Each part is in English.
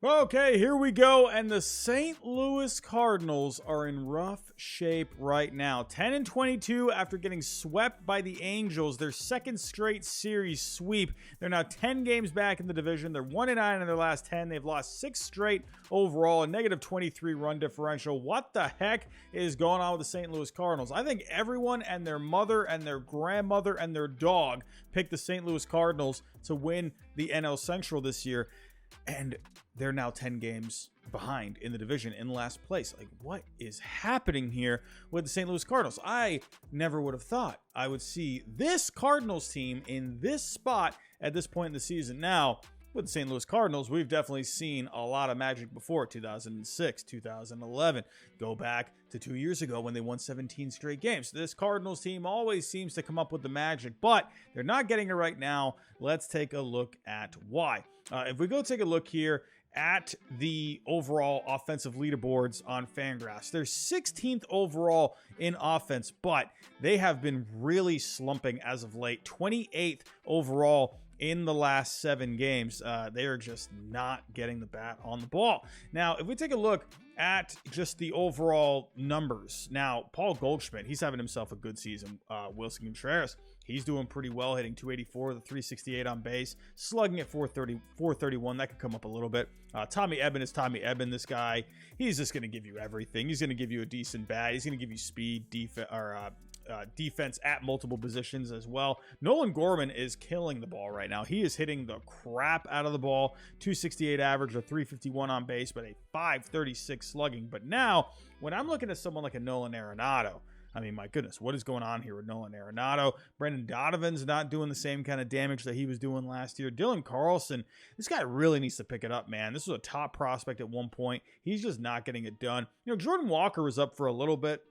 Okay, here we go, and the St. Louis Cardinals are in rough shape right now. 10-22 after getting swept by the Angels, their second straight series sweep. They're now 10 games back in the division. They're 1-9 in their last 10. They've lost 6 straight overall, a negative 23 run differential. What the heck is going on with the St. Louis Cardinals? I think everyone and their mother and their grandmother and their dog picked the St. Louis Cardinals to win the NL Central this year. And they're now 10 games behind in the division in last place. Like, what is happening here with the St. Louis Cardinals? I never would have thought I would see this Cardinals team in this spot at this point in the season. Now, with the St. Louis Cardinals, we've definitely seen a lot of magic before. 2006, 2011. Go back to 2 years ago when they won 17 straight games. This Cardinals team always seems to come up with the magic, but they're not getting it right now. Let's take a look at why. If we go take a look here at the overall offensive leaderboards on Fangraphs, they're 16th overall in offense, but they have been really slumping as of late. 28th overall in the last 7 games. They are just not getting the bat on the ball. Now, if we take a look at just the overall numbers, now Paul Goldschmidt, he's having himself a good season. Wilson Contreras, he's doing pretty well, hitting 284 with a 368 on base, slugging at 431. That could come up a little bit. Tommy Edman is Tommy Edman. This guy, he's just going to give you everything. He's going to give you a decent bat. He's going to give you speed, defense at multiple positions as well. Nolan Gorman is killing the ball right now. He is hitting the crap out of the ball. 268 average, a 351 on base, but a 536 slugging. But now, when I'm looking at someone like a Nolan Arenado, I mean, my goodness, what is going on here with Nolan Arenado? Brendan Donovan's not doing the same kind of damage that he was doing last year. Dylan Carlson, this guy really needs to pick it up, man. This was a top prospect at one point. He's just not getting it done. You know, Jordan Walker was up for a little bit.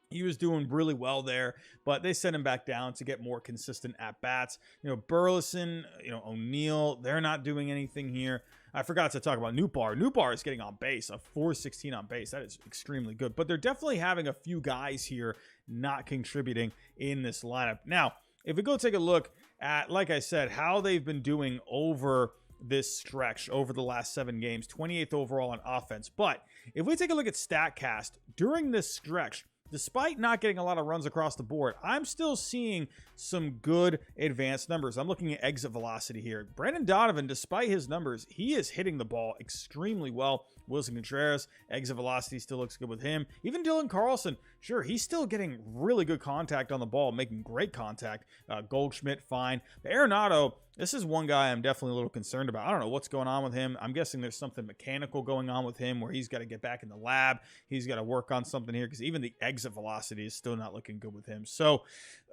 He was doing really well there, but they sent him back down to get more consistent at-bats. You know, Burleson, O'Neill, they're not doing anything here. I forgot to talk about Nootbaar. Nootbaar is getting on base, a 416 on base. That is extremely good, but they're definitely having a few guys here not contributing in this lineup. Now, if we go take a look at, like I said, how they've been doing over this stretch over the last 7 games, 28th overall on offense. But if we take a look at StatCast during this stretch, despite not getting a lot of runs across the board, I'm still seeing some good advanced numbers. I'm looking at exit velocity here. Brendan Donovan, despite his numbers, he is hitting the ball extremely well. Wilson Contreras, exit velocity still looks good with him. Even Dylan Carlson, sure, he's still getting really good contact on the ball, making great contact. Goldschmidt, fine. But Arenado, this is one guy I'm definitely a little concerned about. I don't know what's going on with him. I'm guessing there's something mechanical going on with him where he's got to get back in the lab. He's got to work on something here because even the exit velocity is still not looking good with him. So,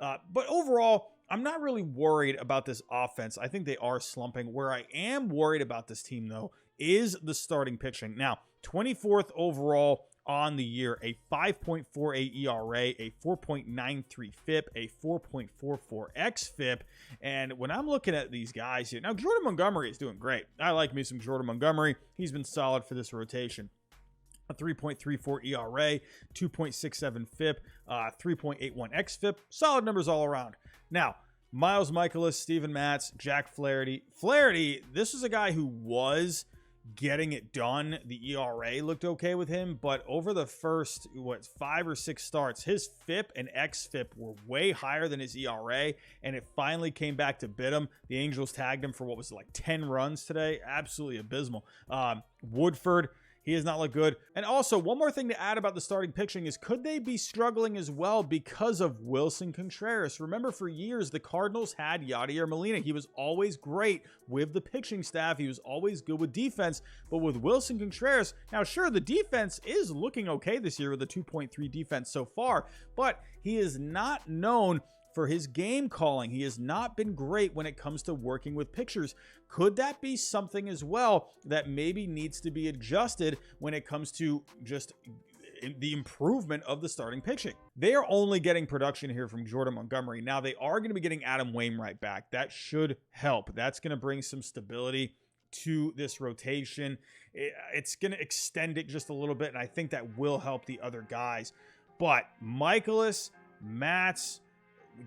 but overall, I'm not really worried about this offense. I think they are slumping. Where I am worried about this team, though, is the starting pitching. Now, 24th overall on the year, a 5.48 ERA, a 4.93 FIP, a 4.44 xFIP. And when I'm looking at these guys here, now Jordan Montgomery is doing great. I like me some Jordan Montgomery. He's been solid for this rotation. A 3.34 ERA, 2.67 FIP, 3.81 xFIP. Solid numbers all around. Now, Miles Michaelis, Steven Matz, Jack Flaherty. Flaherty, this is a guy who was getting it done. The ERA looked okay with him, but over the first 5 or 6 starts, his FIP and xFIP were way higher than his ERA, and it finally came back to bit him. The Angels tagged him for what was it, like 10 runs today. Absolutely abysmal. Woodford, he has not looked good. And also, one more thing to add about the starting pitching is, could they be struggling as well because of Wilson Contreras? Remember, for years, the Cardinals had Yadier Molina. He was always great with the pitching staff. He was always good with defense. But with Wilson Contreras, now sure, the defense is looking okay this year with a 2.3 defense so far, but he is not known for his game calling. He has not been great when it comes to working with pitchers. Could that be something as well that maybe needs to be adjusted when it comes to just the improvement of the starting pitching? They are only getting production here from Jordan Montgomery. Now, they are going to be getting Adam Wainwright back. That should help. That's going to bring some stability to this rotation. It's going to extend it just a little bit, and I think that will help the other guys. But Michaelis, Matz,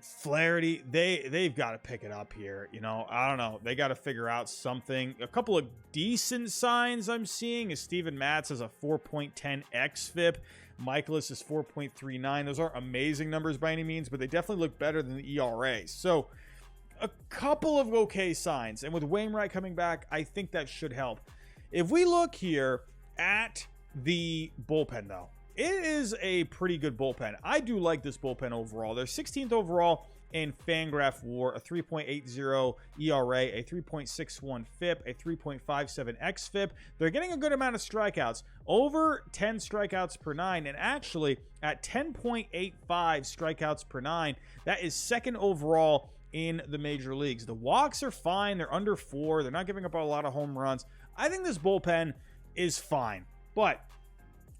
Flaherty, they've got to pick it up here. I don't know. They got to figure out something. A couple of decent signs I'm seeing is Steven Matz has a 4.10 xFIP. Michaelis is 4.39. Those aren't amazing numbers by any means, but they definitely look better than the ERA. So a couple of okay signs. And with Wainwright coming back, I think that should help. If we look here at the bullpen, though, it is a pretty good bullpen. I do like this bullpen overall. They're 16th overall in Fangraph WAR, a 3.80 ERA, a 3.61 FIP, a 3.57 xFIP. They're getting a good amount of strikeouts, over 10 strikeouts per nine, and actually at 10.85 strikeouts per nine, that is second overall in the major leagues. The walks are fine. They're under 4. They're not giving up a lot of home runs. I think this bullpen is fine, but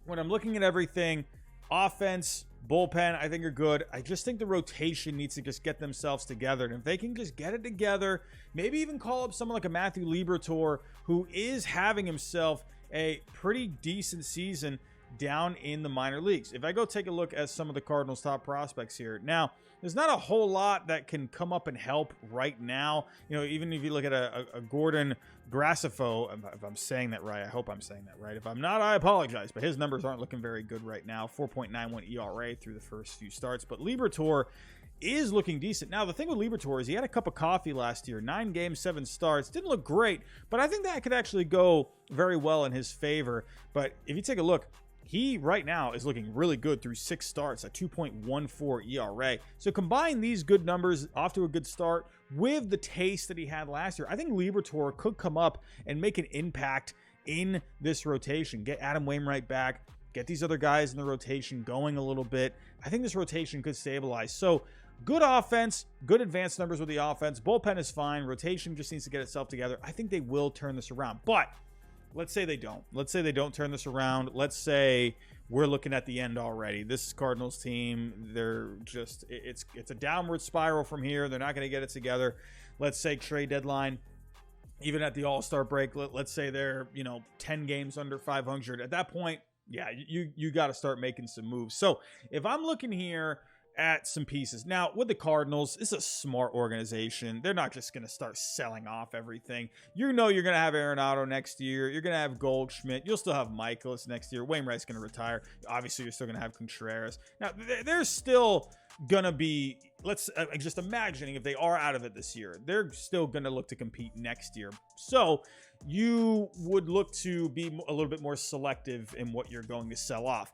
when I'm looking at everything, offense, bullpen, I think are good. I just think the rotation needs to just get themselves together. And if they can just get it together, maybe even call up someone like a Matthew Liberatore, who is having himself a pretty decent season down in the minor leagues. If I go take a look at some of the Cardinals' top prospects here. Now, there's not a whole lot that can come up and help right now. Even if you look at a Gordon Grassifo, if I'm saying that right, I hope I'm saying that right. If I'm not, I apologize, but his numbers aren't looking very good right now. 4.91 ERA through the first few starts, but Liberatore is looking decent. Now, the thing with Liberatore is he had a cup of coffee last year, 9 games, 7 starts. Didn't look great, but I think that could actually go very well in his favor. But if you take a look, he right now is looking really good through 6 starts, a 2.14 ERA. So combine these good numbers off to a good start with the taste that he had last year. I think Liberatore could come up and make an impact in this rotation. Get Adam Wainwright back, get these other guys in the rotation going a little bit. I think this rotation could stabilize. So good offense, good advanced numbers with the offense. Bullpen is fine. Rotation just needs to get itself together. I think they will turn this around. But let's say they don't. Let's say they don't turn this around. Let's say we're looking at the end already. This Cardinals team, they're just, it's a downward spiral from here. They're not going to get it together. Let's say trade deadline, even at the All-Star break, let's say they're, 10 games under 500. At that point, yeah, you got to start making some moves. So if I'm looking here at some pieces. Now, with the Cardinals, it's a smart organization. They're not just going to start selling off everything. You're going to have Arenado next year. You're going to have Goldschmidt. You'll still have Michaelis next year. Wainwright's going to retire. Obviously, you're still going to have Contreras. Now, there's still going to be, let's just imagining if they are out of it this year, they're still going to look to compete next year. So you would look to be a little bit more selective in what you're going to sell off.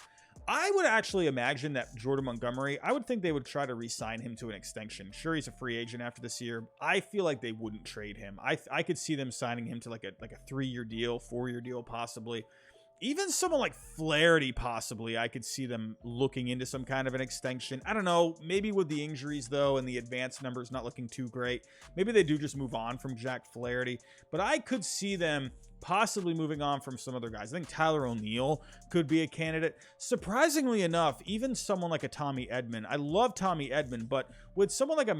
I would actually imagine that Jordan Montgomery, I would think they would try to re-sign him to an extension. Sure, he's a free agent after this year. I feel like they wouldn't trade him. I could see them signing him to like a 3-year deal, 4-year deal possibly. Even someone like Flaherty, possibly, I could see them looking into some kind of an extension. I don't know. Maybe with the injuries, though, and the advanced numbers not looking too great, maybe they do just move on from Jack Flaherty. But I could see them possibly moving on from some other guys. I think Tyler O'Neill could be a candidate. Surprisingly enough, even someone like a Tommy Edman. I love Tommy Edman, but with someone like a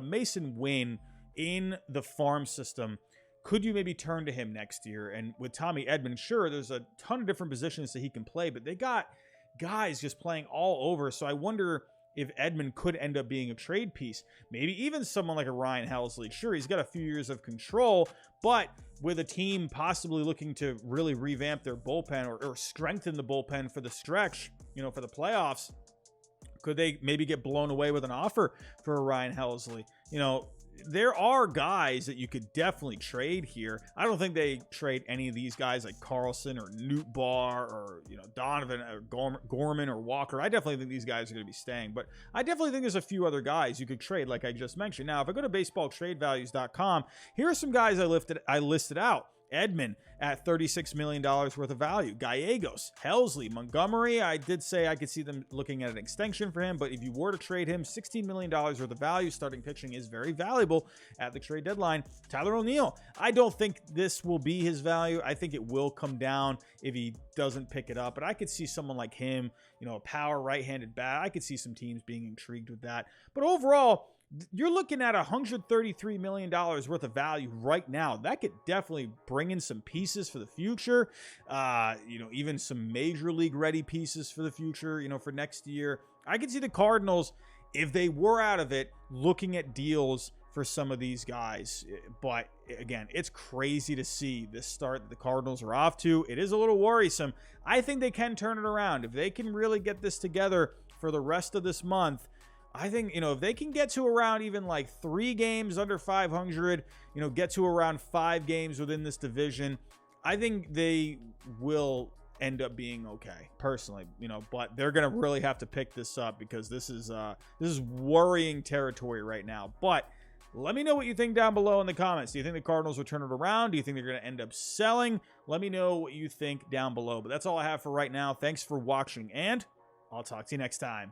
Mason Wynn in the farm system, could you maybe turn to him next year? And with Tommy Edman, sure, there's a ton of different positions that he can play, but they got guys just playing all over. So I wonder if Edman could end up being a trade piece. Maybe even someone like a Ryan Helsley. Sure, he's got a few years of control, but with a team possibly looking to really revamp their bullpen or strengthen the bullpen for the stretch, for the playoffs, could they maybe get blown away with an offer for a Ryan Helsley? There are guys that you could definitely trade here. I don't think they trade any of these guys like Carlson or Newt Barr or, Donovan or Gorman or Walker. I definitely think these guys are going to be staying, but I definitely think there's a few other guys you could trade like I just mentioned. Now, if I go to baseballtradevalues.com, here are some guys I listed out. Edman at $36 million worth of value. Gallegos, Helsley, Montgomery. I did say I could see them looking at an extension for him, but if you were to trade him, $16 million worth of value. Starting pitching is very valuable at the trade deadline. Tyler O'Neill. I don't think this will be his value. I think it will come down if he doesn't pick it up, but I could see someone like him, a power right-handed bat. I could see some teams being intrigued with that. But overall, you're looking at $133 million worth of value right now. That could definitely bring in some pieces for the future. Even some major league ready pieces for the future, for next year. I could see the Cardinals if they were out of it, looking at deals for some of these guys. But again, it's crazy to see this start that the Cardinals are off to. It is a little worrisome. I think they can turn it around. If they can really get this together for the rest of this month, I think, if they can get to around even like 3 games under 500, get to around 5 games within this division, I think they will end up being okay, personally, but they're going to really have to pick this up because this is worrying territory right now. But let me know what you think down below in the comments. Do you think the Cardinals will turn it around? Do you think they're going to end up selling? Let me know what you think down below. But that's all I have for right now. Thanks for watching, and I'll talk to you next time.